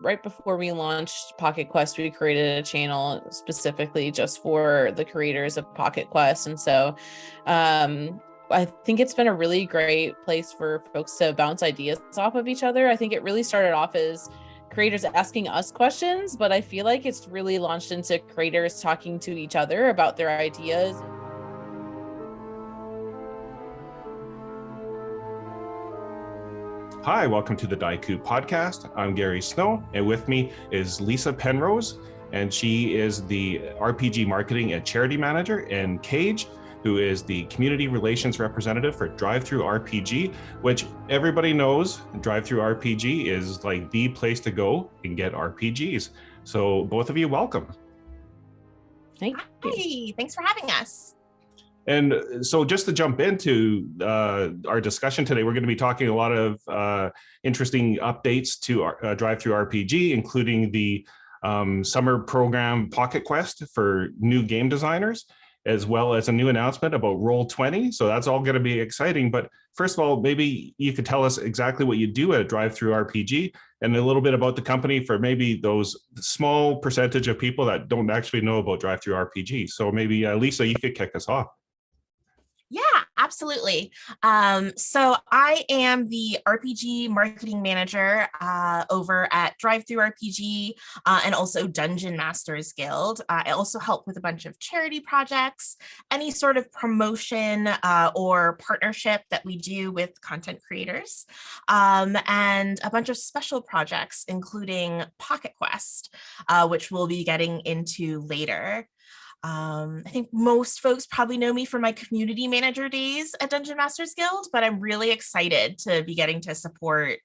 right before we launched PocketQuest, we created a channel specifically just for the creators of PocketQuest. And so I think it's been a really great place for folks to bounce ideas off of each other. I think it really started off as creators asking us questions, but I feel like it's really launched into creators talking to each other about their ideas. Hi, welcome to the Dieku podcast. I'm Gary Snow, and with me is Lysa Penrose, and she is the RPG marketing and charity manager, and Kage, who is the community relations representative for DriveThruRPG, which everybody knows DriveThruRPG is like the place to go and get RPGs. So both of you, welcome. Thank you. Hi, thanks for having us. And so just to jump into our discussion today, we're going to be talking a lot of interesting updates to DriveThruRPG, including the summer program PocketQuest for new game designers, as well as a new announcement about Roll20. So that's all going to be exciting. But first of all, maybe you could tell us exactly what you do at DriveThruRPG and a little bit about the company for maybe those small percentage of people that don't actually know about DriveThruRPG. So maybe Lysa, you could kick us off. Yeah, absolutely. So I am the RPG marketing manager over at DriveThruRPG and also Dungeon Masters Guild. I also help with a bunch of charity projects, any sort of promotion or partnership that we do with content creators, and a bunch of special projects, including PocketQuest, which we'll be getting into later. I think most folks probably know me from my community manager days at Dungeon Masters Guild, but I'm really excited to be getting to support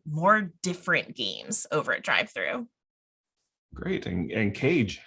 more different games over at DriveThru. Great. And Kage.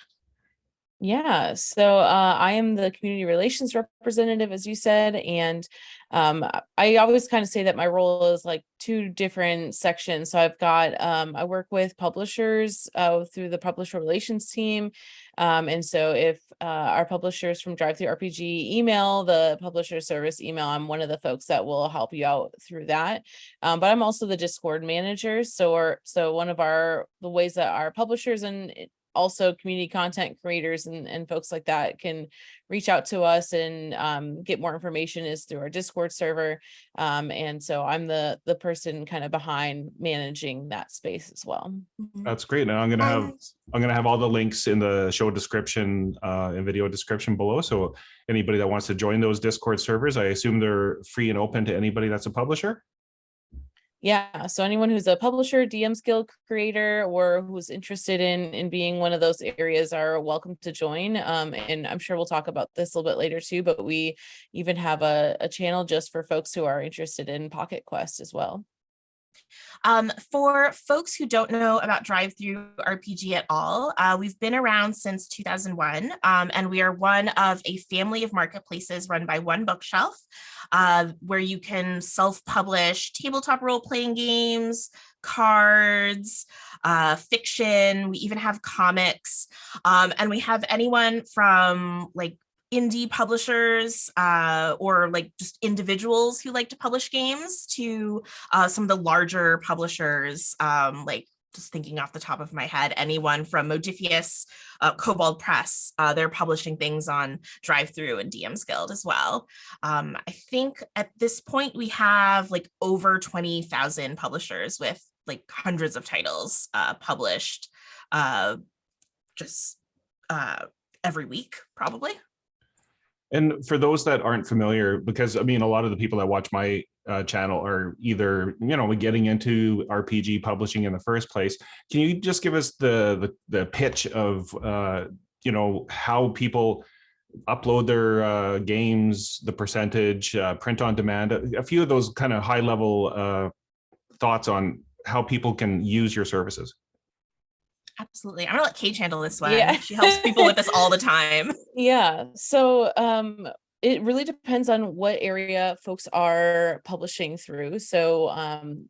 Yeah, so I am the community relations representative, as you said, and I always kind of say that my role is like two different sections. So I've got I work with publishers through the publisher relations team, and so if our publishers from DriveThruRPG email the publisher service email, I'm one of the folks that will help you out through that. But I'm also the Discord manager. So one of the ways that our publishers and also community content creators and folks like that can reach out to us and get more information is through our Discord server. And so I'm the person kind of behind managing that space as well. That's great. Now I'm gonna have all the links in the show description and video description below. So anybody that wants to join those Discord servers, I assume they're free and open to anybody that's a publisher. Yeah, so anyone who's a publisher, DM skill creator, or who's interested in being one of those areas are welcome to join. And I'm sure we'll talk about this a little bit later too, but we even have a channel just for folks who are interested in PocketQuest as well. For folks who don't know about DriveThruRPG at all, we've been around since 2001, and we are one of a family of marketplaces run by One Bookshelf, where you can self-publish tabletop role-playing games, cards, fiction. We even have comics, and we have anyone from like indie publishers or like just individuals who like to publish games to some of the larger publishers, like just thinking off the top of my head, anyone from Modifius, Kobold Press, they're publishing things on DriveThru and DM's Guild as well. I think at this point we have like over 20,000 publishers with like hundreds of titles published just every week, probably. And for those that aren't familiar, because I mean, a lot of the people that watch my channel are either, getting into RPG publishing in the first place. Can you just give us the pitch of, how people upload their games, the percentage, print on demand, a few of those kind of high level thoughts on how people can use your services? Absolutely. I'm gonna let Kage handle this one. Yeah. She helps people with this all the time. Yeah. So It really depends on what area folks are publishing through. So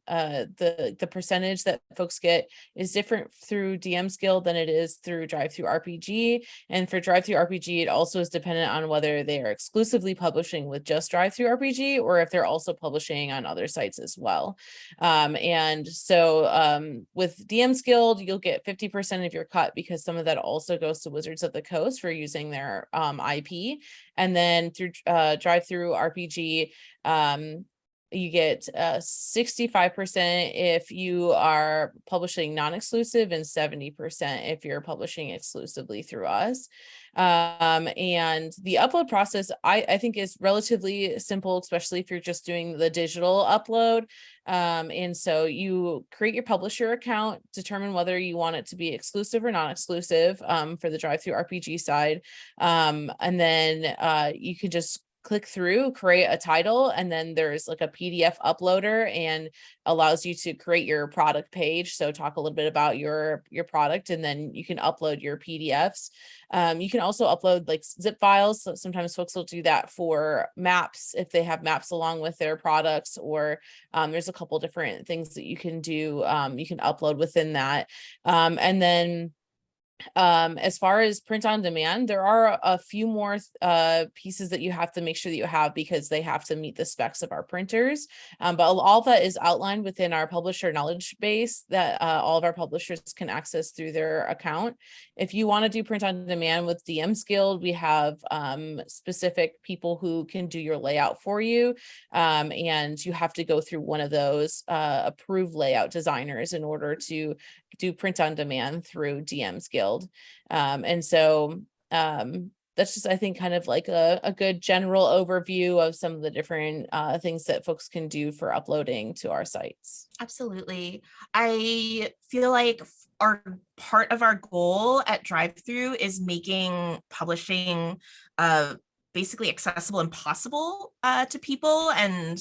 the percentage that folks get is different through DM's Guild than it is through DriveThruRPG. And for DriveThruRPG, it also is dependent on whether they are exclusively publishing with just DriveThruRPG or if they're also publishing on other sites as well. And so with DM's Guild, you'll get 50% of your cut because some of that also goes to Wizards of the Coast for using their IP. And then through DriveThruRPG, you get 65% if you are publishing non-exclusive and 70% if you're publishing exclusively through us. And the upload process, I think, is relatively simple, especially if you're just doing the digital upload. And so you create your publisher account, determine whether you want it to be exclusive or non-exclusive for the DriveThruRPG side. And then you can just click through, create a title, and then there's like a PDF uploader and allows you to create your product page. So talk a little bit about your product, and then you can upload your PDFs. You can also upload like zip files. So sometimes folks will do that for maps if they have maps along with their products, or there's a couple different things that you can do. You can upload within that. And then as far as print on demand, there are a few more pieces that you have to make sure that you have because they have to meet the specs of our printers. But all that is outlined within our publisher knowledge base that all of our publishers can access through their account. If you want to do print on demand with DM's Guild, we have specific people who can do your layout for you. And you have to go through one of those approved layout designers in order to do print on demand through DM's Guild. And so that's just, I think, kind of like a good general overview of some of the different things that folks can do for uploading to our sites. Absolutely. I feel like part of our goal at DriveThru is making publishing basically accessible and possible to people, and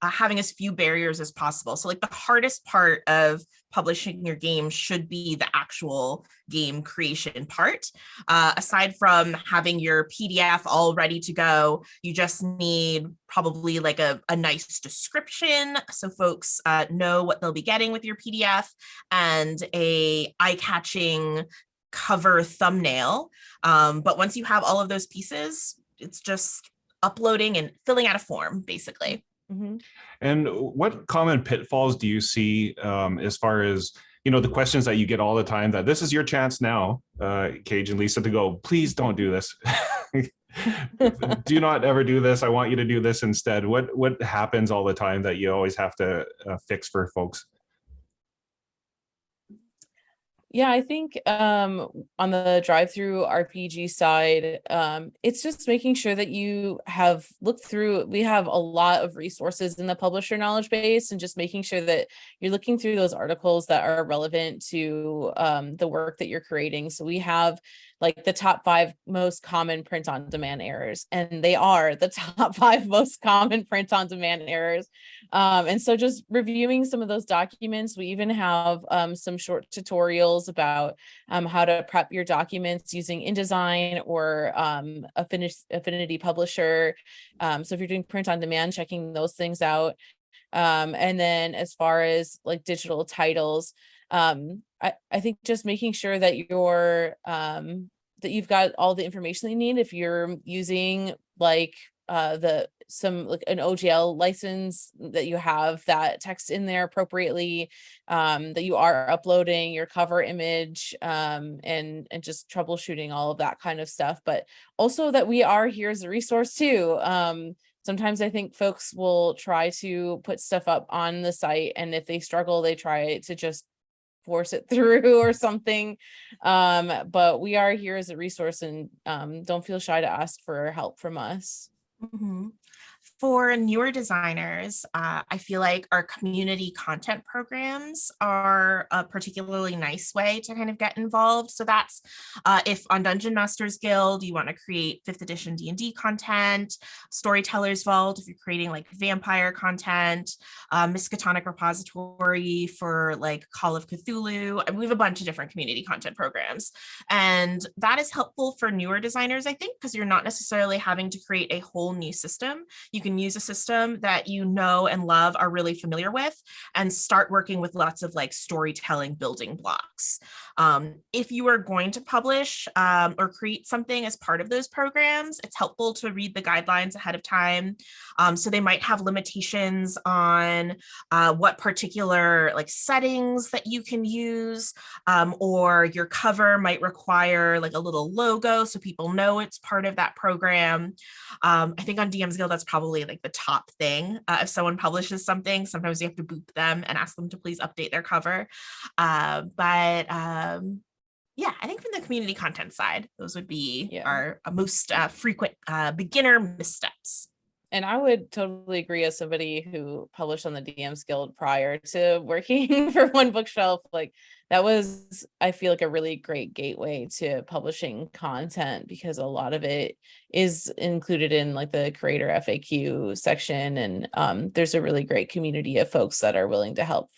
having as few barriers as possible. So like the hardest part of publishing your game should be the actual game creation part. Aside from having your PDF all ready to go, you just need probably like a nice description so folks know what they'll be getting with your PDF, and a eye-catching cover thumbnail. But once you have all of those pieces, it's just uploading and filling out a form, basically. Mm-hmm. And what common pitfalls do you see as far as, the questions that you get all the time, that this is your chance now, Kage and Lysa, to go, please don't do this. Do not ever do this. I want you to do this instead. What happens all the time that you always have to fix for folks? Yeah, I think on the DriveThruRPG side, it's just making sure that you have looked through. We have a lot of resources in the publisher knowledge base, and just making sure that you're looking through those articles that are relevant to the work that you're creating. So we have like the top 5 most common print on demand errors, and they are the top 5 most common print on demand errors. And so just reviewing some of those documents, we even have some short tutorials about how to prep your documents using InDesign or Affinity Publisher. So if you're doing print on demand, checking those things out. And then as far as like digital titles, I think just making sure that you're that you've got all the information that you need. If you're using like an OGL license, that you have that text in there appropriately, that you are uploading your cover image, and just troubleshooting all of that kind of stuff. But also that we are here as a resource too. Sometimes I think folks will try to put stuff up on the site, and if they struggle, they try to just force it through or something. But we are here as a resource, and don't feel shy to ask for help from us. Mm-hmm. For newer designers, I feel like our community content programs are a particularly nice way to kind of get involved. So that's if on Dungeon Masters Guild, you want to create 5th edition D&D content, Storytellers Vault, if you're creating like vampire content, Miskatonic Repository for like Call of Cthulhu. We have a bunch of different community content programs. And that is helpful for newer designers, I think, because you're not necessarily having to create a whole new system. You can use a system that you know and love, are really familiar with, and start working with lots of like storytelling building blocks. If you are going to publish or create something as part of those programs, it's helpful to read the guidelines ahead of time. So they might have limitations on what particular like settings that you can use, or your cover might require like a little logo so people know it's part of that program. I think on DM's Guild, that's probably like the top thing. If someone publishes something, sometimes you have to boop them and ask them to please update their cover. Yeah, I think from the community content side, those would be our most frequent beginner missteps. And I would totally agree, as somebody who published on the DM's Guild prior to working for One Bookshelf. Like, that was, I feel like, a really great gateway to publishing content, because a lot of it is included in like the creator FAQ section. And there's a really great community of folks that are willing to help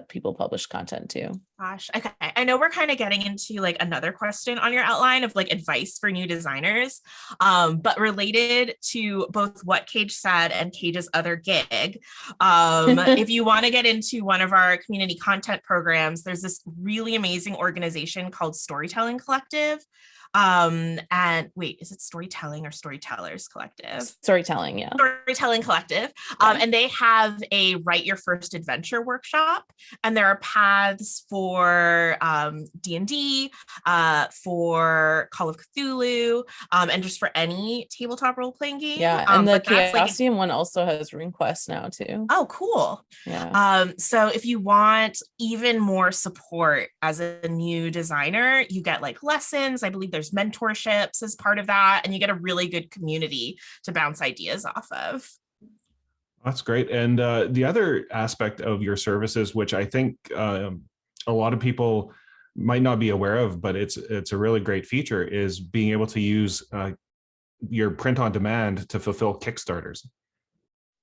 people publish content too. Gosh, okay. I know we're kind of getting into like another question on your outline of like advice for new designers, but related to both what Kage said and Kage's other gig. If you want to get into one of our community content programs, there's this really amazing organization called Storytelling Collective. And wait, is it Storytelling or Storytellers Collective? Storytelling, yeah. Storytelling Collective. And they have a Write Your First Adventure workshop, and there are paths for D&D, for Call of Cthulhu, and just for any tabletop role-playing game. Yeah, and the Chaosium one also has RuneQuest now too. Oh, cool. Yeah. So if you want even more support as a new designer, you get like lessons. I believe there's mentorships as part of that, and you get a really good community to bounce ideas off of. That's great. And the other aspect of your services, which I think a lot of people might not be aware of, but it's a really great feature, is being able to use your print on demand to fulfill Kickstarters.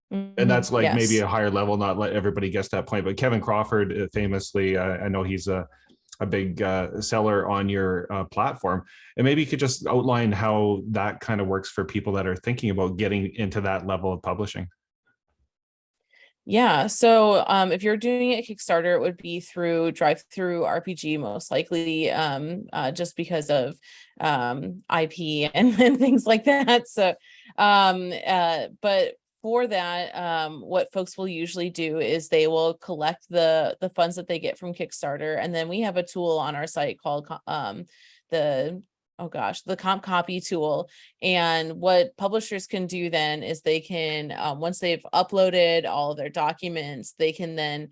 And that's like maybe a higher level, not let everybody guess that point, but Kevin Crawford famously, I know he's a big seller on your platform. And maybe you could just outline how that kind of works for people that are thinking about getting into that level of publishing. Yeah, so if you're doing it Kickstarter, it would be through DriveThruRPG most likely, just because of IP and things like that. So, but for that, what folks will usually do is they will collect the funds that they get from Kickstarter, and then we have a tool on our site called the comp copy tool. And what publishers can do then is they can, once they've uploaded all of their documents, they can then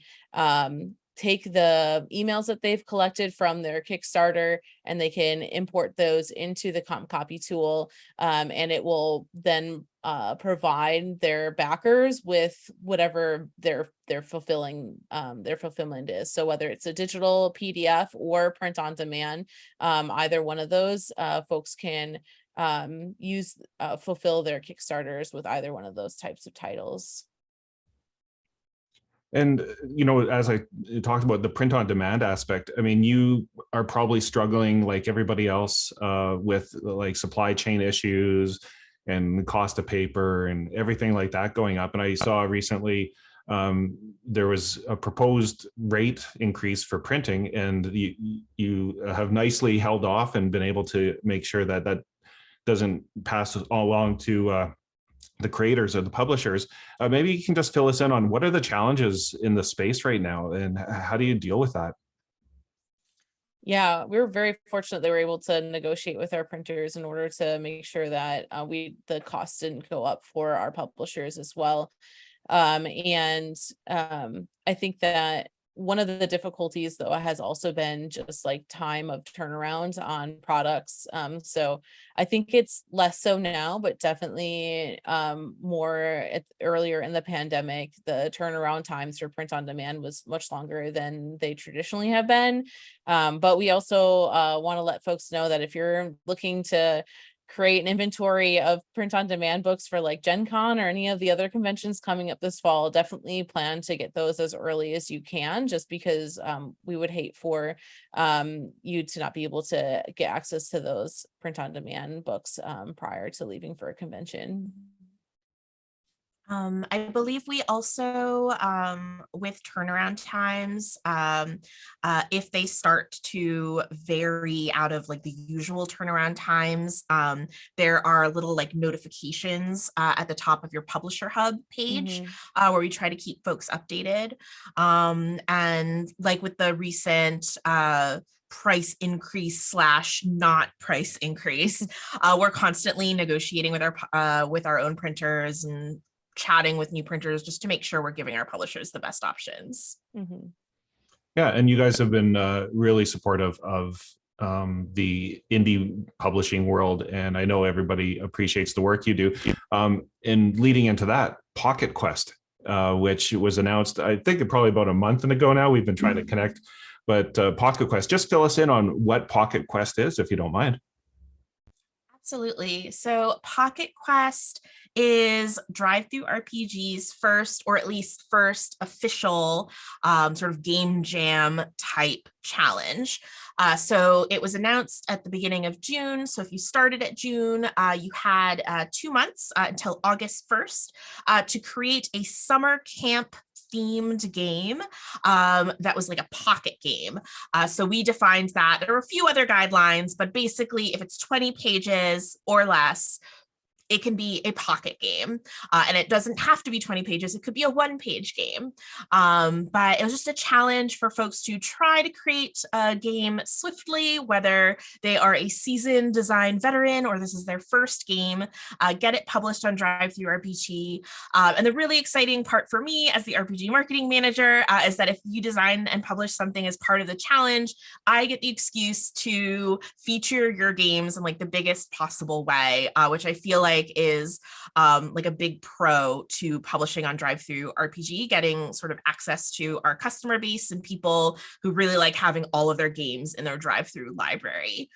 take the emails that they've collected from their Kickstarter, and they can import those into the comp copy tool, and it will then provide their backers with whatever their fulfillment is. So whether it's a digital PDF or print on demand, either one of those, folks can fulfill their Kickstarters with either one of those types of titles. And, as I talked about the print on demand aspect, I mean, you are probably struggling like everybody else with like supply chain issues and the cost of paper and everything like that going up. And I saw recently there was a proposed rate increase for printing, and you have nicely held off and been able to make sure that that doesn't pass along to the creators or the publishers. Maybe you can just fill us in on what are the challenges in the space right now, and how do you deal with that? Yeah, we were very fortunate that we were able to negotiate with our printers in order to make sure that the costs didn't go up for our publishers as well. I think that one of the difficulties though has also been just like time of turnaround on products. So I think it's less so now, but definitely more earlier in the pandemic, the turnaround times for print on demand was much longer than they traditionally have been. But we also want to let folks know that if you're looking to create an inventory of print on demand books for like Gen Con or any of the other conventions coming up this fall, definitely plan to get those as early as you can, just because we would hate for you to not be able to get access to those print on demand books prior to leaving for a convention. I believe we also, with turnaround times, if they start to vary out of like the usual turnaround times, there are little like notifications at the top of your Publisher Hub page where we try to keep folks updated. And like with the recent price increase / not price increase, we're constantly negotiating with our own printers and chatting with new printers just to make sure we're giving our publishers the best options. Yeah, and you guys have been really supportive of the indie publishing world, and I know everybody appreciates the work you do. And leading into that, PocketQuest, which was announced, I think probably about a month ago now. We've been trying to connect, but PocketQuest, just fill us in on what PocketQuest is, if you don't mind. Absolutely. So PocketQuest is DriveThruRPG's first, or at least first official sort of game jam type challenge. So it was announced at the beginning of June. So if you started at June, you had 2 months until August 1st to create a summer camp themed game that was like a pocket game. So we defined that. There were a few other guidelines, but basically if it's 20 pages or less, it can be a pocket game, and it doesn't have to be 20 pages. It could be a 1-page game, but it was just a challenge for folks to try to create a game swiftly, whether they are a seasoned design veteran or this is their first game, get it published on DriveThruRPG. And the really exciting part for me as the RPG marketing manager is that if you design and publish something as part of the challenge, I get the excuse to feature your games in like the biggest possible way, which I feel like is like a big pro to publishing on DriveThruRPG, getting sort of access to our customer base and people who really like having all of their games in their DriveThru library.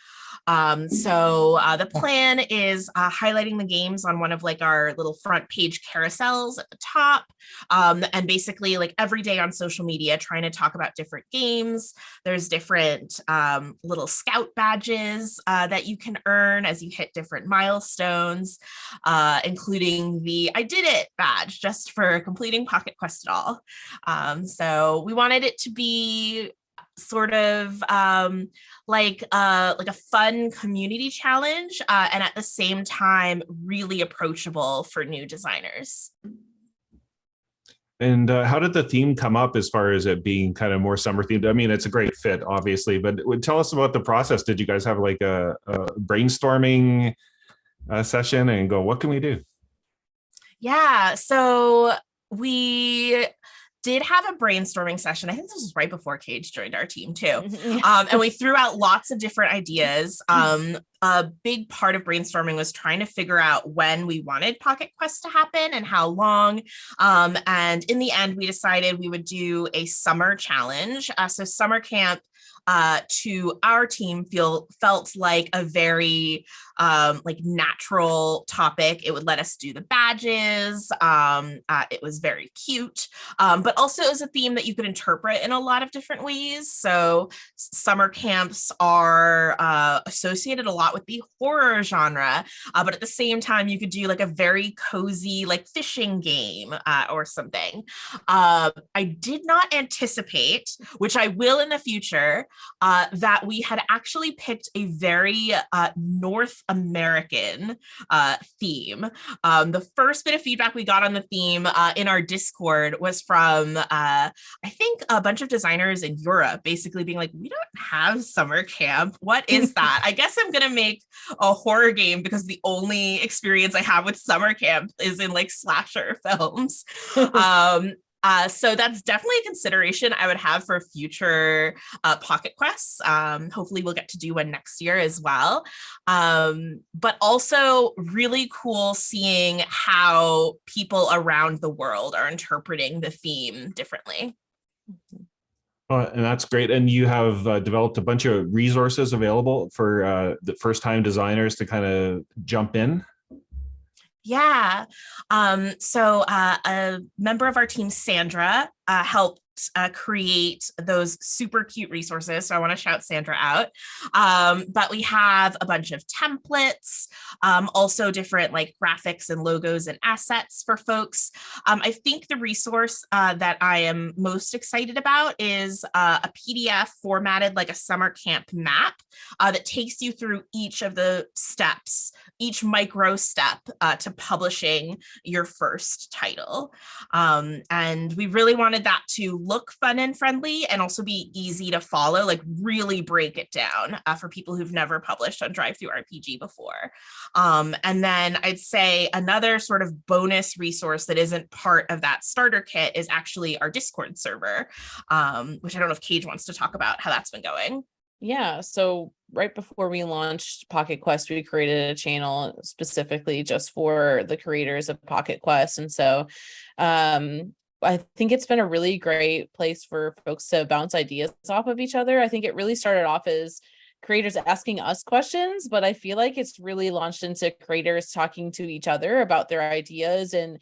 So the plan is highlighting the games on one of like our little front page carousels at the top, and basically like every day on social media trying to talk about different games. There's different little scout badges that you can earn as you hit different milestones, including the I did it badge just for completing PocketQuest at all. So we wanted it to be sort of like a fun community challenge, and at the same time really approachable for new designers. And how did the theme come up as far as it being kind of more summer themed? I mean, it's a great fit, obviously, but tell us about the process. Did you guys have like a brainstorming session and go, what can we do? Yeah, so we did have a brainstorming session. I think this was right before Kage joined our team too. And we threw out lots of different ideas. A big part of brainstorming was trying to figure out when we wanted PocketQuest to happen and how long. And in the end, we decided we would do a summer challenge. So summer camp to our team felt like a very like natural topic. It would let us do the badges. It was very cute, but also it was a theme that you could interpret in a lot of different ways. So summer camps are associated a lot with the horror genre, but at the same time, you could do like a very cozy like fishing game or something. I did not anticipate, which I will in the future, that we had actually picked a very North American theme. The first bit of feedback we got on the theme in our Discord was from, I think, a bunch of designers in Europe, basically being like, we don't have summer camp. What is that? I guess I'm going to make a horror game because the only experience I have with summer camp is in like slasher films. So that's definitely a consideration I would have for future Pocket Quests. Hopefully we'll get to do one next year as well. But also really cool seeing how people around the world are interpreting the theme differently. And that's great. And you have developed a bunch of resources available for the first-time designers to kind of jump in. Yeah. So a member of our team, Sandra, helped create those super cute resources. So I want to shout Sandra out. But we have a bunch of templates, also different like graphics and logos and assets for folks. I think the resource that I am most excited about is a PDF formatted like a summer camp map that takes you through each of the steps, each micro step to publishing your first title. And we really wanted that to look fun and friendly and also be easy to follow, like really break it down for people who've never published on DriveThruRPG before. And then I'd say another sort of bonus resource that isn't part of that starter kit is actually our Discord server, which I don't know if Kage wants to talk about how that's been going. Yeah, so right before we launched PocketQuest, we created a channel specifically just for the creators of PocketQuest. And so I think it's been a really great place for folks to bounce ideas off of each other. I think it really started off as creators asking us questions, but I feel like it's really launched into creators talking to each other about their ideas and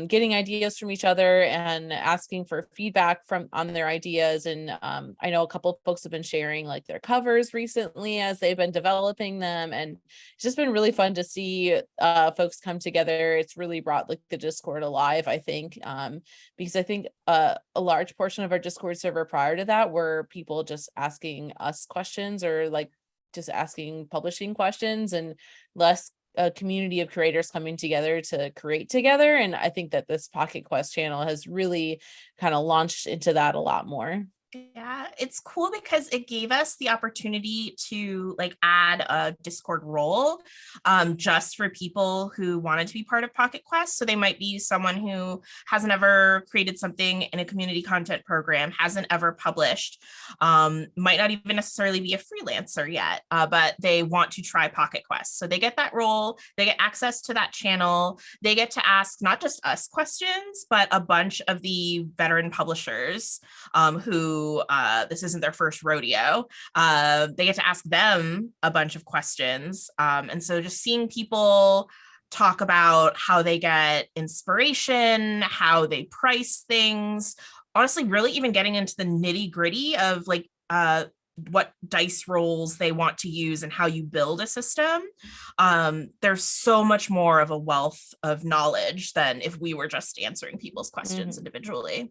getting ideas from each other and asking for feedback on their ideas. And I know a couple of folks have been sharing like their covers recently as they've been developing them, and it's just been really fun to see folks come together. It's really brought like the Discord alive, I think, because I think a large portion of our Discord server prior to that were people just asking us questions or like just asking publishing questions, and less a community of creators coming together to create together. And I think that this PocketQuest channel has really kind of launched into that a lot more. Yeah, it's cool because it gave us the opportunity to like add a Discord role just for people who wanted to be part of PocketQuest. So they might be someone who hasn't ever created something in a community content program, hasn't ever published, might not even necessarily be a freelancer yet, but they want to try PocketQuest. So they get that role, they get access to that channel, they get to ask not just us questions, but a bunch of the veteran publishers who this isn't their first rodeo. They get to ask them a bunch of questions. And so just seeing people talk about how they get inspiration, how they price things, honestly, really even getting into the nitty gritty of like what dice rolls they want to use and how you build a system. There's so much more of a wealth of knowledge than if we were just answering people's questions individually.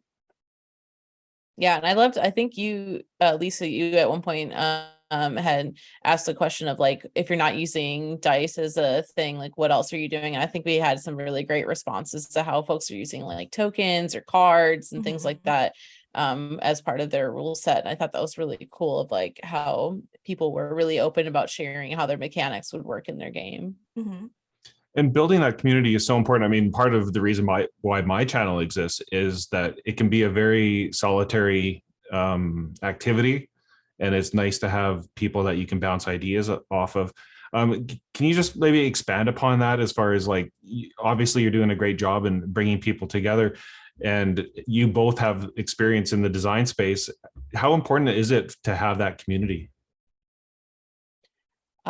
Yeah, and I think you, Lysa, you at one point had asked a question of like, if you're not using dice as a thing, like what else are you doing? And I think we had some really great responses to how folks are using like tokens or cards and things like that as part of their rule set. And I thought that was really cool of like how people were really open about sharing how their mechanics would work in their game. And building that community is so important. I mean, part of the reason why my channel exists is that it can be a very solitary activity, and it's nice to have people that you can bounce ideas off of. Can you just maybe expand upon that as far as like, obviously you're doing a great job in bringing people together, and you both have experience in the design space. How important is it to have that community?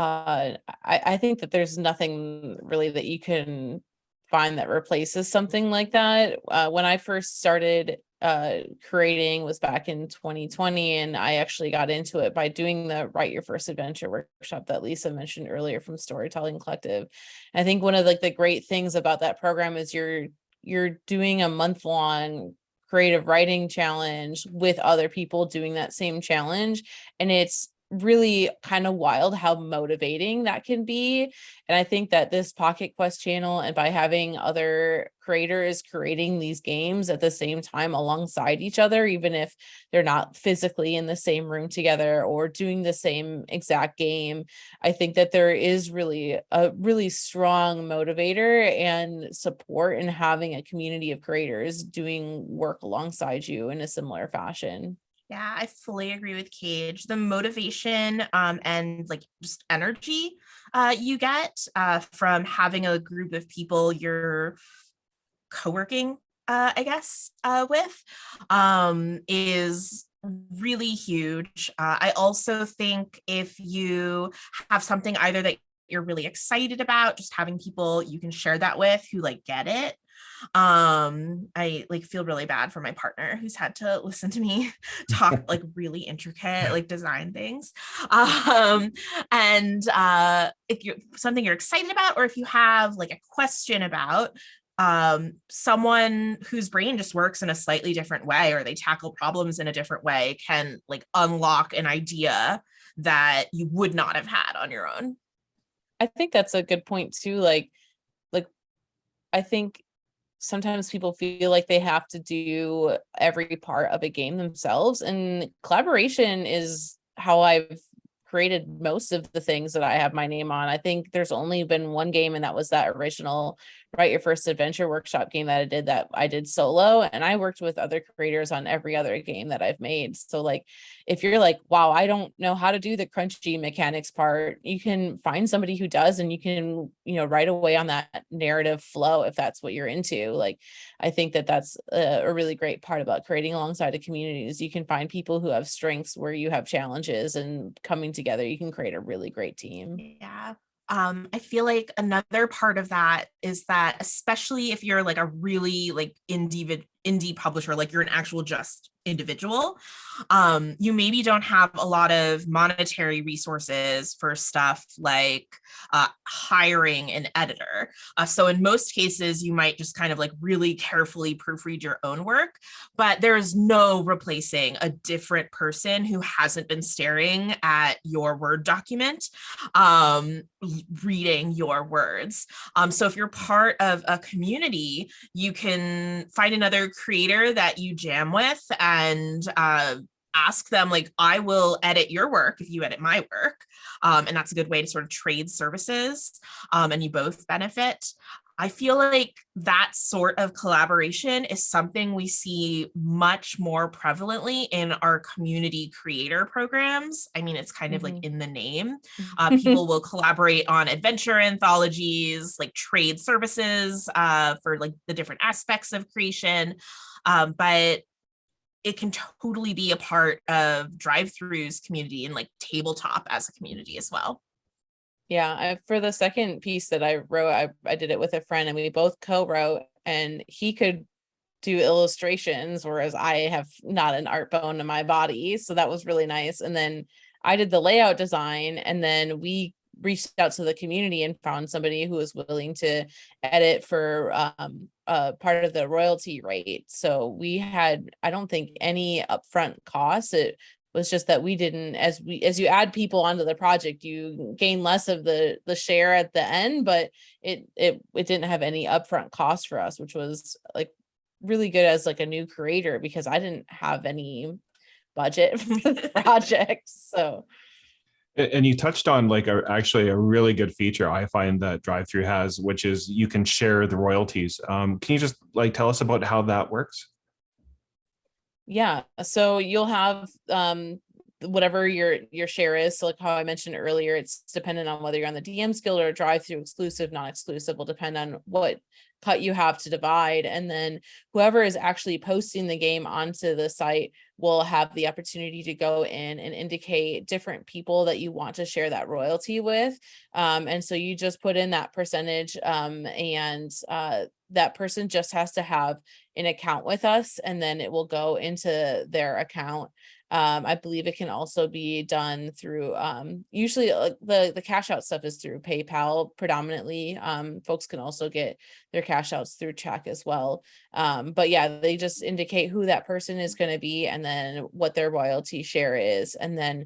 I think that there's nothing really that you can find that replaces something like that. When I first started creating was back in 2020, and I actually got into it by doing the Write Your First Adventure workshop that Lysa mentioned earlier from Storytelling Collective. I think one of like the great things about that program is you're doing a month-long creative writing challenge with other people doing that same challenge, and it's really kind of wild how motivating that can be. And I think that this PocketQuest channel, and by having other creators creating these games at the same time alongside each other, even if they're not physically in the same room together or doing the same exact game, I think that there is really a really strong motivator and support in having a community of creators doing work alongside you in a similar fashion. Yeah, I fully agree with Kage. The motivation and like just energy you get from having a group of people you're co-working, I guess, with is really huge. I also think if you have something either that you're really excited about, just having people you can share that with who like get it. I like feel really bad for my partner who's had to listen to me talk like really intricate like design things. And if you're something you're excited about, or if you have like a question about someone whose brain just works in a slightly different way, or they tackle problems in a different way, can like unlock an idea that you would not have had on your own. I think that's a good point too. Like I think sometimes people feel like they have to do every part of a game themselves, and collaboration is how I've created most of the things that I have my name on. I think there's only been one game, and that was that original Write Your First Adventure workshop game that I did solo, and I worked with other creators on every other game that I've made. So like if you're like, wow, I don't know how to do the crunchy mechanics part, you can find somebody who does, and you can, right away on that narrative flow if that's what you're into. Like I think that that's a really great part about creating alongside a community is you can find people who have strengths where you have challenges, and coming together you can create a really great team. Yeah. I feel like another part of that is that, especially if you're like a really like indie publisher, like you're an actual just individual, you maybe don't have a lot of monetary resources for stuff like hiring an editor. So in most cases, you might just kind of like really carefully proofread your own work, but there is no replacing a different person who hasn't been staring at your Word document, reading your words. So if you're part of a community, you can find another creator that you jam with and ask them like, I will edit your work if you edit my work. And that's a good way to sort of trade services, and you both benefit. I feel like that sort of collaboration is something we see much more prevalently in our community creator programs. I mean, it's kind of like in the name. People will collaborate on adventure anthologies, like trade services for like the different aspects of creation. But it can totally be a part of DriveThru's community and like tabletop as a community as well. Yeah, for the second piece that I wrote, I did it with a friend, and we both co-wrote, and he could do illustrations, whereas I have not an art bone in my body. So that was really nice. And then I did the layout design, and then we reached out to the community and found somebody who was willing to edit for part of the royalty rate. So we had, I don't think, any upfront costs. It was just that we didn't, as you add people onto the project, you gain less of the share at the end, but it didn't have any upfront cost for us, which was like really good as like a new creator, because I didn't have any budget for the project. So And you touched on like actually a really good feature I find that DriveThru has, which is you can share the royalties. Can you just like tell us about how that works? Yeah, so you'll have whatever your share is. So like how I mentioned earlier, it's dependent on whether you're on the DM's Guild or DriveThru exclusive, non-exclusive, will depend on what cut you have to divide. And then whoever is actually posting the game onto the site will have the opportunity to go in and indicate different people that you want to share that royalty with. And so you just put in that percentage, and that person just has to have an account with us, and then it will go into their account. I believe it can also be done through usually the cash out stuff is through PayPal predominantly. Folks can also get their cash outs through check as well. But yeah, they just indicate who that person is going to be and then what their royalty share is. And then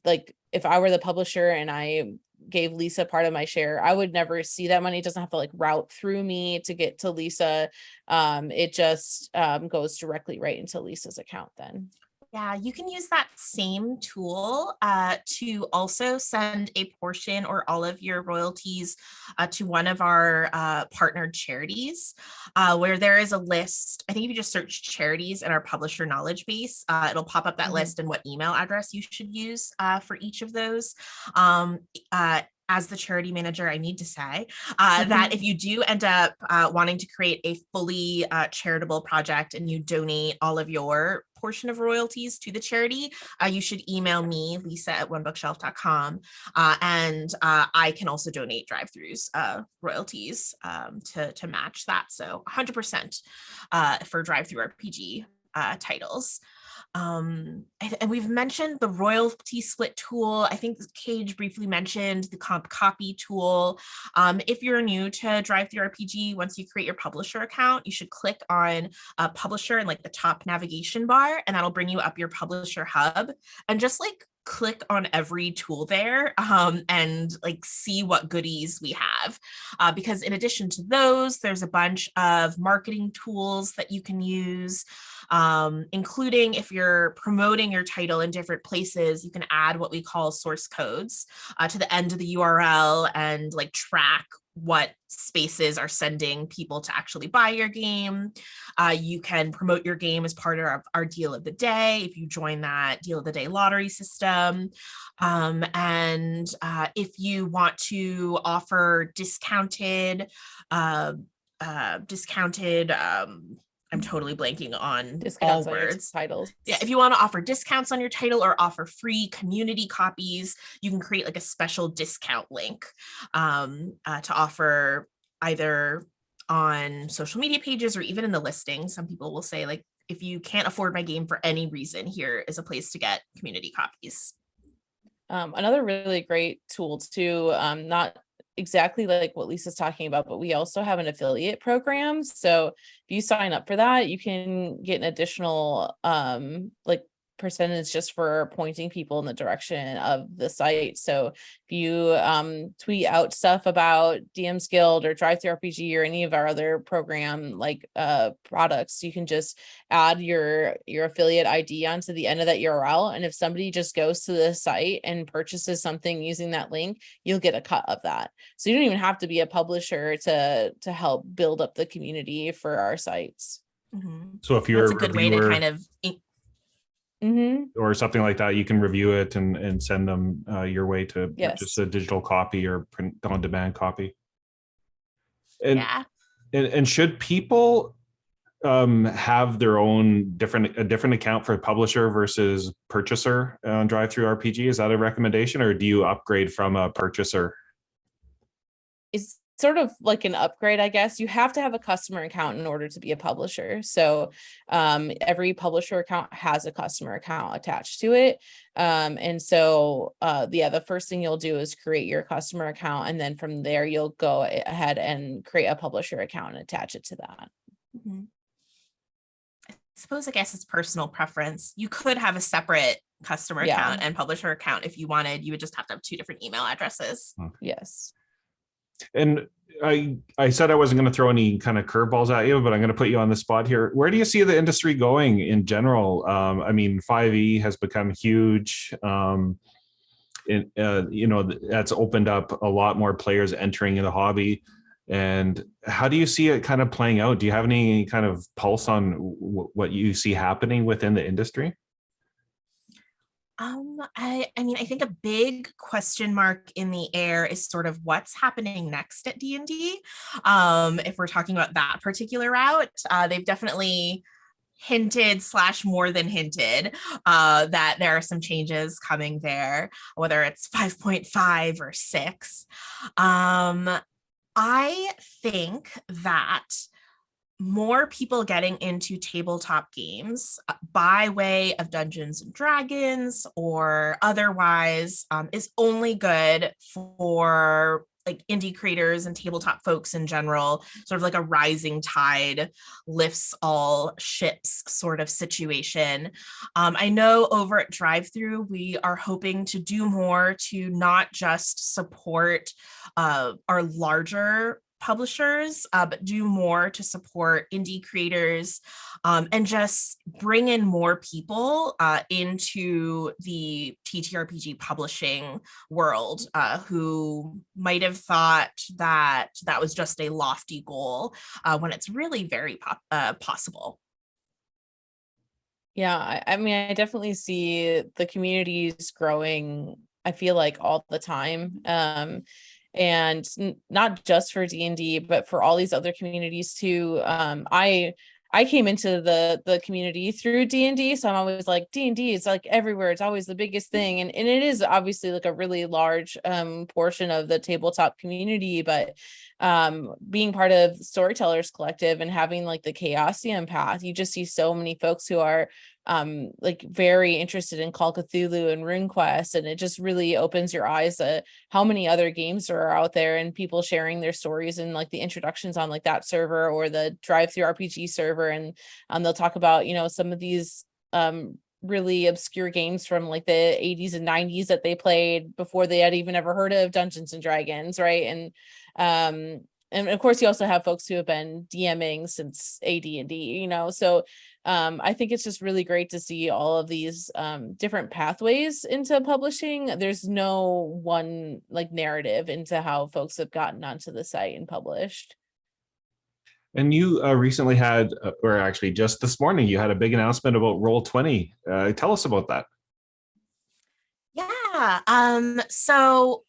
like if I were the publisher and I gave Lysa part of my share, I would never see that money. It doesn't have to like route through me to get to Lysa. It just goes directly right into Lysa's account then. Yeah, you can use that same tool to also send a portion or all of your royalties to one of our partnered charities, where there is a list. I think if you just search charities in our publisher knowledge base, it'll pop up that list and what email address you should use for each of those. As the charity manager, I need to say that if you do end up wanting to create a fully charitable project and you donate all of your portion of royalties to the charity, you should email me, Lysa@onebookshelf.com, and I can also donate DriveThru's royalties to match that. So 100% for DriveThruRPG titles. And we've mentioned the royalty split tool. I think Kage briefly mentioned the comp copy tool. If you're new to DriveThruRPG, once you create your publisher account, you should click on publisher in like the top navigation bar, and that'll bring you up your publisher hub, and just like click on every tool there and like see what goodies we have, because in addition to those, there's a bunch of marketing tools that you can use, including if you're promoting your title in different places, you can add what we call source codes to the end of the URL and like track what spaces are sending people to actually buy your game. You can promote your game as part of our deal of the day if you join that deal of the day lottery system. And if you want to offer discounted, I'm totally blanking on Discounts all on your words. titles. Yeah, if you want to offer discounts on your title or offer free community copies, you can create like a special discount link to offer either on social media pages or even in the listing. Some people will say like, if you can't afford my game for any reason, here is a place to get community copies. Another really great tool too, not exactly like what Lysa's talking about, but we also have an affiliate program. So if you sign up for that, you can get an additional like percentage just for pointing people in the direction of the site. So if you tweet out stuff about DM's Guild or DriveThruRPG or any of our other program like products, you can just add your affiliate ID onto the end of that URL. And if somebody just goes to the site and purchases something using that link, you'll get a cut of that. So you don't even have to be a publisher to help build up the community for our sites. So if you're That's a good way to kind of or something like that, you can review it and send them your way to purchase a digital copy or print on demand copy. And and should people have their own different account for publisher versus purchaser on DriveThruRPG? Is that a recommendation, or do you upgrade from a purchaser? It's sort of like an upgrade, I guess. You have to have a customer account in order to be a publisher. So every publisher account has a customer account attached to it. And so the first thing you'll do is create your customer account, and then from there you'll go ahead and create a publisher account and attach it to that. I guess it's personal preference. You could have a separate customer account and publisher account if you wanted. You would just have to have two different email addresses. Yes. And I said I wasn't going to throw any kind of curveballs at you, but I'm going to put you on the spot here. Where do you see the industry going in general? I mean, 5e has become huge. That's opened up a lot more players entering in the hobby. And how do you see it kind of playing out? Do you have any kind of pulse on what you see happening within the industry? I mean, I think a big question mark in the air is sort of what's happening next at D&D. If we're talking about that particular route, they've definitely hinted / more than hinted that there are some changes coming there, whether it's 5.5 or 6. I think that more people getting into tabletop games by way of Dungeons and Dragons or otherwise is only good for like indie creators and tabletop folks in general, sort of like a rising tide lifts all ships sort of situation. I know over at DriveThru, we are hoping to do more to not just support our larger publishers, but do more to support indie creators and just bring in more people into the TTRPG publishing world who might have thought that that was just a lofty goal when it's really very possible. Yeah, I mean, I definitely see the communities growing, I feel like all the time. And not just for D&D, but for all these other communities too. I came into the community through D&D, so I'm always like, D&D is like everywhere. It's always the biggest thing, and it is obviously like a really large portion of the tabletop community. But being part of Storytellers Collective and having like the Chaosium path, you just see so many folks who are like very interested in Call Cthulhu and RuneQuest, and it just really opens your eyes to how many other games are out there and people sharing their stories and like the introductions on like that server or the DriveThruRPG server. And they'll talk about, you know, some of these really obscure games from like the 80s and 90s that they played before they had even ever heard of Dungeons and Dragons, right? And of course you also have folks who have been DMing since AD&D, you know. So I think it's just really great to see all of these different pathways into publishing. There's no one like narrative into how folks have gotten onto the site and published. And you recently had, or actually just this morning, you had a big announcement about Roll20. Tell us about that. Yeah. So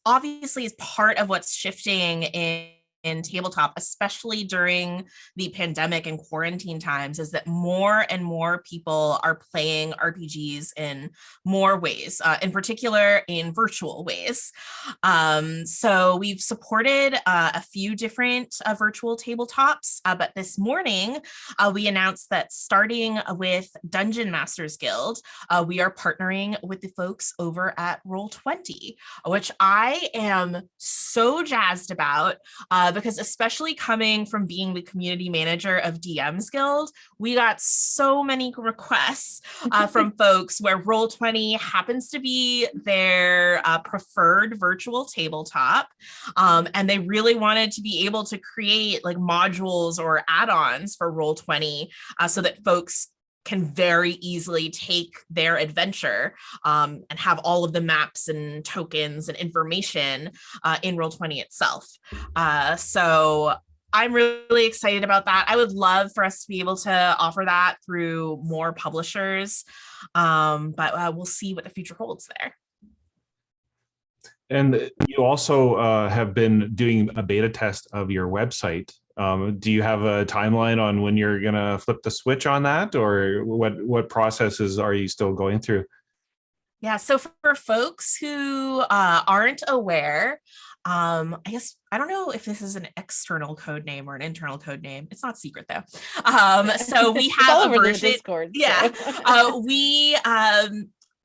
obviously is part of what's shifting in tabletop, especially during the pandemic and quarantine times, is that more and more people are playing RPGs in more ways, in particular in virtual ways. So we've supported a few different virtual tabletops, but this morning we announced that starting with Dungeon Masters Guild, we are partnering with the folks over at Roll20, which I am so jazzed about. Because especially coming from being the community manager of DMs Guild, we got so many requests from folks where Roll20 happens to be their preferred virtual tabletop. And they really wanted to be able to create like modules or add-ons for Roll20 so that folks can very easily take their adventure and have all of the maps and tokens and information in Roll20 itself. So I'm really excited about that. I would love for us to be able to offer that through more publishers, but we'll see what the future holds there. And you also have been doing a beta test of your website. Do you have a timeline on when you're going to flip the switch on that, or what processes are you still going through? Yeah, so for folks who aren't aware, I guess, I don't know if this is an external code name or an internal code name. It's not secret though. So we have a version. Discord, yeah,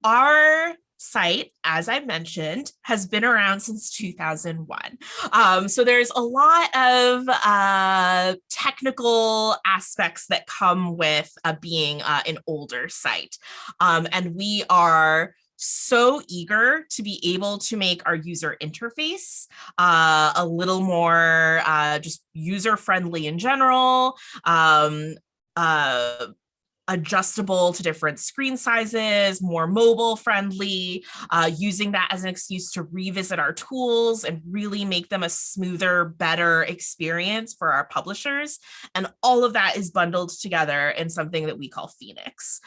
our site, as I mentioned, has been around since 2001. So there's a lot of technical aspects that come with being an older site. And we are so eager to be able to make our user interface a little more just user-friendly in general, adjustable to different screen sizes, more mobile friendly, using that as an excuse to revisit our tools and really make them a smoother, better experience for our publishers. And all of that is bundled together in something that we call Phoenix.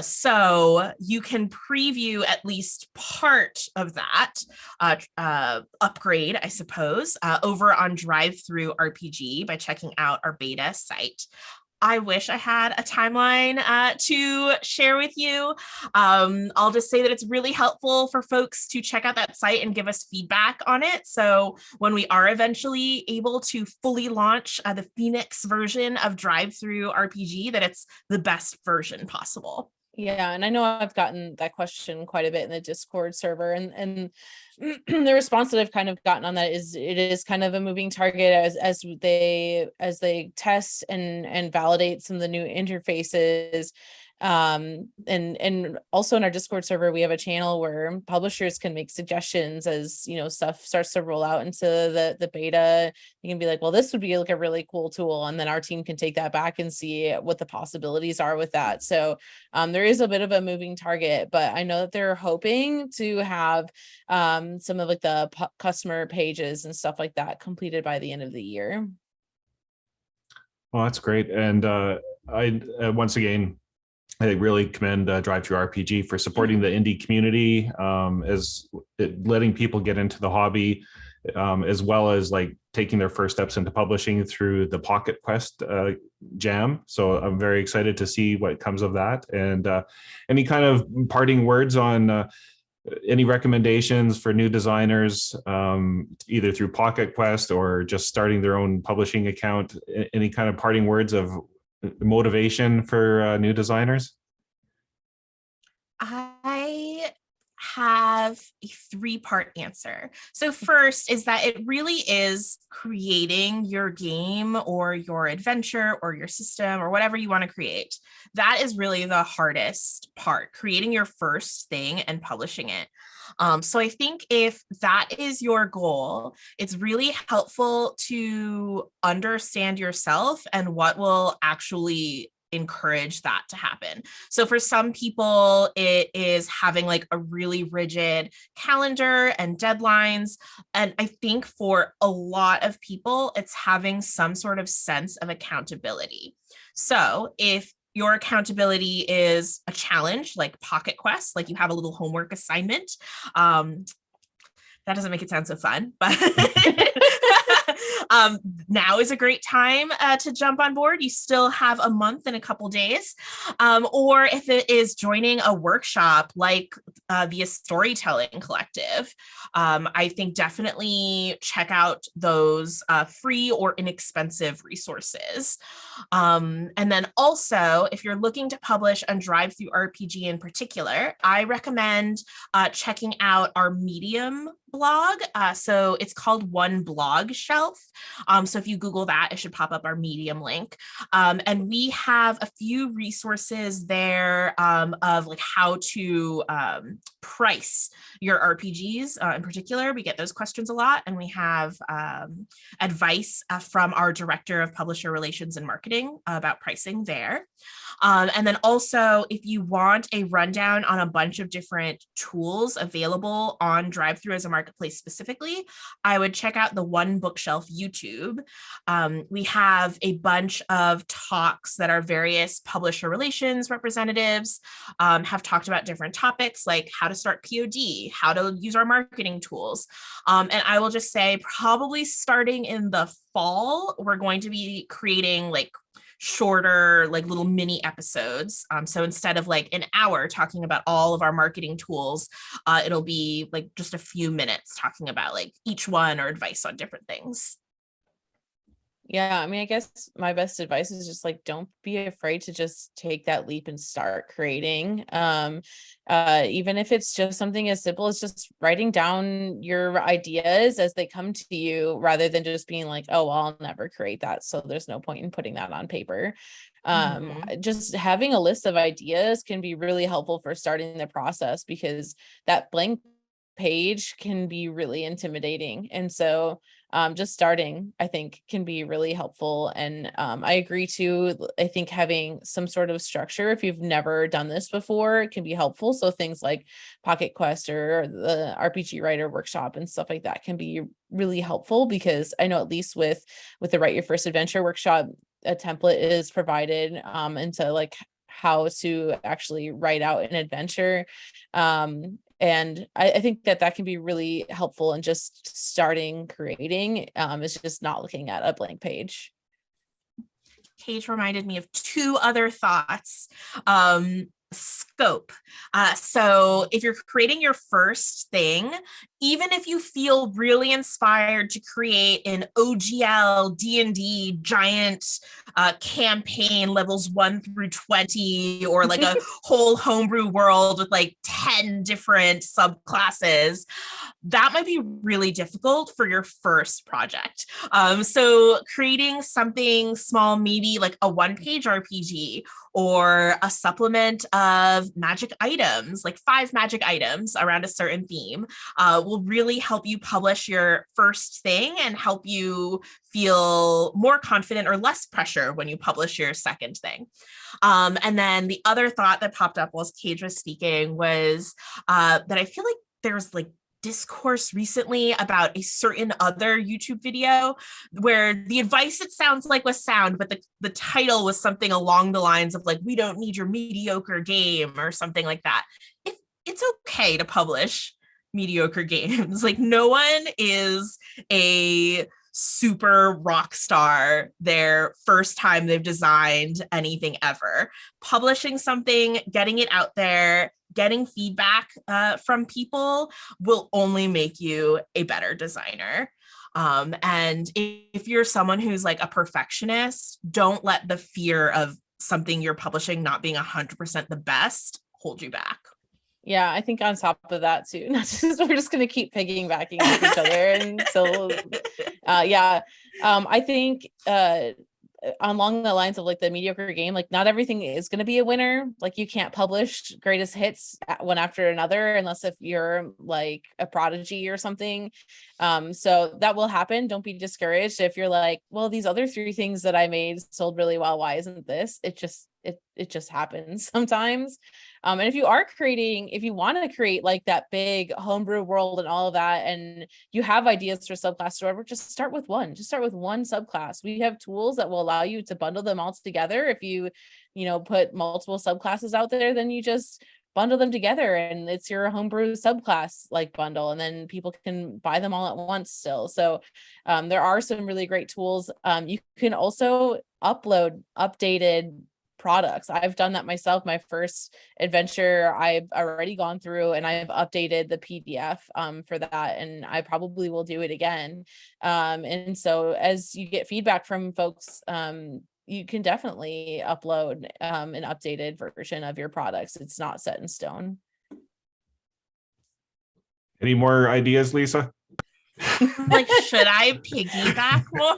So you can preview at least part of that upgrade, I suppose, over on DriveThruRPG by checking out our beta site. I wish I had a timeline to share with you. I'll just say that it's really helpful for folks to check out that site and give us feedback on it. So when we are eventually able to fully launch the Phoenix version of DriveThruRPG, that it's the best version possible. Yeah, and I know I've gotten that question quite a bit in the Discord server, and the response that I've kind of gotten on that is it is kind of a moving target as they test and validate some of the new interfaces. And also in our Discord server, we have a channel where publishers can make suggestions as, you know, stuff starts to roll out into the beta. You can be like, well, this would be like a really cool tool, and then our team can take that back and see what the possibilities are with that. So there is a bit of a moving target, but I know that they're hoping to have some of like the customer pages and stuff like that completed by the end of the year. Well, that's great. And I once again, I really commend DriveThruRPG for supporting the indie community, as letting people get into the hobby, as well as like taking their first steps into publishing through the PocketQuest jam. So I'm very excited to see what comes of that. And any kind of parting words on any recommendations for new designers, either through PocketQuest or just starting their own publishing account? Any kind of parting words of motivation for new designers? I have a 3-part answer. So first is that it really is creating your game or your adventure or your system or whatever you want to create. That is really the hardest part, creating your first thing and publishing it. So I think if that is your goal, it's really helpful to understand yourself and what will actually encourage that to happen. So for some people, it is having like a really rigid calendar and deadlines. And I think for a lot of people, it's having some sort of sense of accountability. So if your accountability is a challenge like PocketQuest, like you have a little homework assignment, that doesn't make it sound so fun, but now is a great time to jump on board. You still have a month and a couple days. Or if it is joining a workshop like the Storytelling Collective, I think definitely check out those free or inexpensive resources. And then also, if you're looking to publish on DriveThruRPG in particular, I recommend checking out our Medium blog. So it's called One Blog Shelf. So if you Google that, it should pop up our Medium link. And we have a few resources there of like how to price your RPGs in particular. We get those questions a lot, and we have advice from our Director of Publisher Relations and Marketing about pricing there. And then also, if you want a rundown on a bunch of different tools available on DriveThru as a marketplace specifically, I would check out the One Bookshelf YouTube. We have a bunch of talks that our various publisher relations representatives have talked about different topics like how to start POD, how to use our marketing tools. And I will just say, probably starting in the fall, we're going to be creating like shorter, like little mini episodes. So instead of like an hour talking about all of our marketing tools, it'll be like just a few minutes talking about like each one or advice on different things. Yeah, I mean, I guess my best advice is just like, don't be afraid to just take that leap and start creating. Even if it's just something as simple as just writing down your ideas as they come to you, rather than just being like, oh, well, I'll never create that, so there's no point in putting that on paper. Just having a list of ideas can be really helpful for starting the process, because that blank page can be really intimidating. And so just starting, I think, can be really helpful. And I agree too. I think having some sort of structure, if you've never done this before, it can be helpful. So things like PocketQuest or the RPG Writer Workshop and stuff like that can be really helpful, because I know at least with the Write Your First Adventure workshop, a template is provided into like how to actually write out an adventure. And I think that can be really helpful in just starting creating, is just not looking at a blank page. Kage reminded me of two other thoughts. Scope. So if you're creating your first thing, even if you feel really inspired to create an OGL D&D giant campaign levels 1 through 20, or like a whole homebrew world with like 10 different subclasses, that might be really difficult for your first project. So creating something small, maybe like a one-page RPG or a supplement of magic items, like 5 magic items around a certain theme, will really help you publish your first thing and help you feel more confident or less pressure when you publish your second thing. And then the other thought that popped up whilst Kage was speaking was that I feel like there's like discourse recently about a certain other YouTube video where the advice, it sounds like, was sound, but the title was something along the lines of like, we don't need your mediocre game or something like that. It's okay to publish mediocre games. Like, no one is a super rock star their first time they've designed anything ever. Publishing something, getting it out there, getting feedback from people will only make you a better designer. And if you're someone who's like a perfectionist, don't let the fear of something you're publishing not being 100% the best hold you back. Yeah, I think on top of that too, not just, we're just going to keep piggybacking off each other until, I think along the lines of like the mediocre game, like not everything is going to be a winner. Like you can't publish greatest hits one after another unless if you're like a prodigy or something. So that will happen. Don't be discouraged if you're like, well, these other 3 things that I made sold really well. Why isn't this? It just happens sometimes. And if you want to create like that big homebrew world and all of that, and you have ideas for subclasses or whatever, just start with one subclass. We have tools that will allow you to bundle them all together. If you put multiple subclasses out there, then you just bundle them together and it's your homebrew subclass like bundle, and then people can buy them all at once still. So there are some really great tools. You can also upload updated products. I've done that myself. My first adventure, I've already gone through and I've updated the PDF for that, and I probably will do it again. And so as you get feedback from folks, you can definitely upload an updated version of your products. It's not set in stone. Any more ideas, Lysa? Like, should I piggyback more?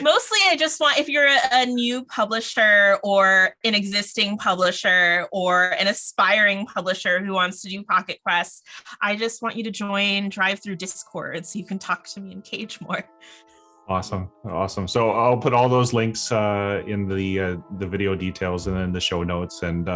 Mostly I just want, if you're a new publisher or an existing publisher or an aspiring publisher who wants to do PocketQuest, I just want you to join DriveThru Discord so you can talk to me and Kage more. Awesome. So I'll put all those links in the video details and then the show notes. And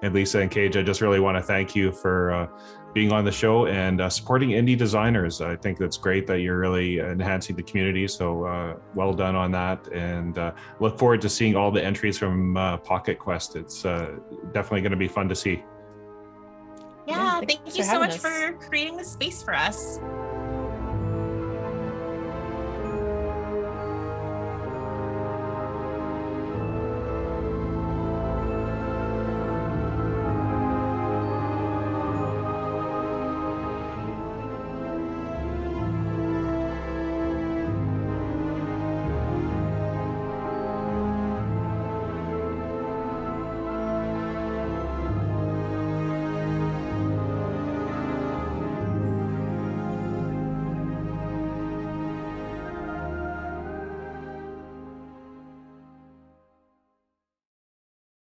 Lysa and Kage, I just really want to thank you for being on the show and supporting indie designers. I think that's great that you're really enhancing the community. So well done on that. And look forward to seeing all the entries from PocketQuest. It's definitely going to be fun to see. Yeah, thank you so much for creating this space for us.